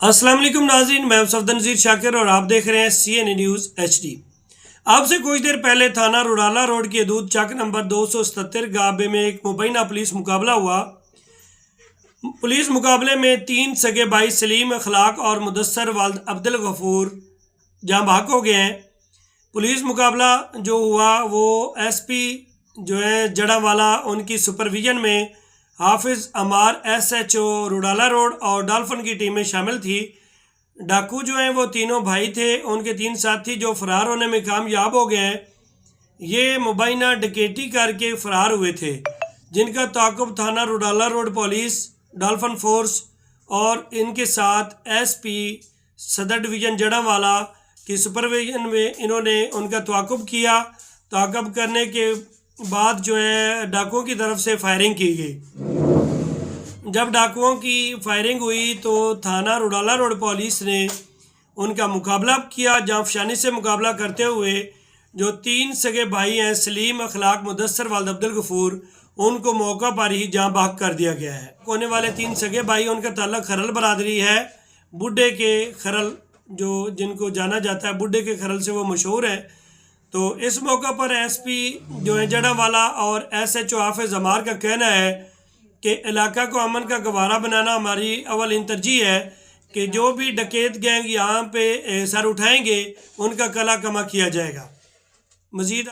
अस्सलाम वालेकुम नाज़रीन, मैं सफदर नज़ीर शाकिर और आप देख रहे हैं CNN न्यूज़ HD। आपसे कुछ देर पहले थाना रुड़ाला रोड की हदूद चक नंबर 277 गाबे में एक मुबैना पुलिस मुकाबला हुआ। पुलिस मुकाबले में 3 सगे भाई सलीम, अखलाक और मुदस्सर वालिद अब्दुल गफूर जहाँ भाग हो गए हैं। पुलिस मुकाबला जो हुआ वो SP जो है जड़ावाला उनकी सुपरविजन में हाफिज़ अमार SHO रुड़ाला रोड और डॉल्फिन की टीमें शामिल थी। डाकू जो हैं वो तीनों भाई थे, उनके 3 साथी जो फरार होने में कामयाब हो गए हैं। ये मुबैना डकैती करके फरार हुए थे, जिनका ताक़ुब थाना रुड़ाला रोड पुलिस, डॉल्फिन फोर्स और इनके साथ SP सदर डिवीज़न जड़ावाला की सुपरविजन में इन्होंने उनका ताक़ुब किया। ताक़ुब करने के बाद जो है डाकुओं की तरफ से फायरिंग की गई। जब डाकुओं की फायरिंग हुई तो थाना रुड़ाला रोड पुलिस ने उनका मुकाबला किया। जांफशानी से मुकाबला करते हुए जो 3 सगे भाई हैं सलीम, अखलाक, मुदस्सर वालिद अब्दुल गफूर, उनको मौका पर ही जाँ बहक कर दिया गया है। होने वाले 3 सगे भाई, उनका ताल्लुक खरल बरादरी है। बुढ़े के खरल जो जिनको जाना जाता है बुढ़े के खरल से वो मशहूर है। तो इस मौका पर SP जो है जड़ावाला और SHO हाफिज़ अमार का कहना है कि इलाका को अमन का गवारा बनाना हमारी अव्वल तरजीह है कि जो भी डकैत गैंग यहाँ पे सर उठाएंगे उनका कला कमा किया जाएगा। मज़ीद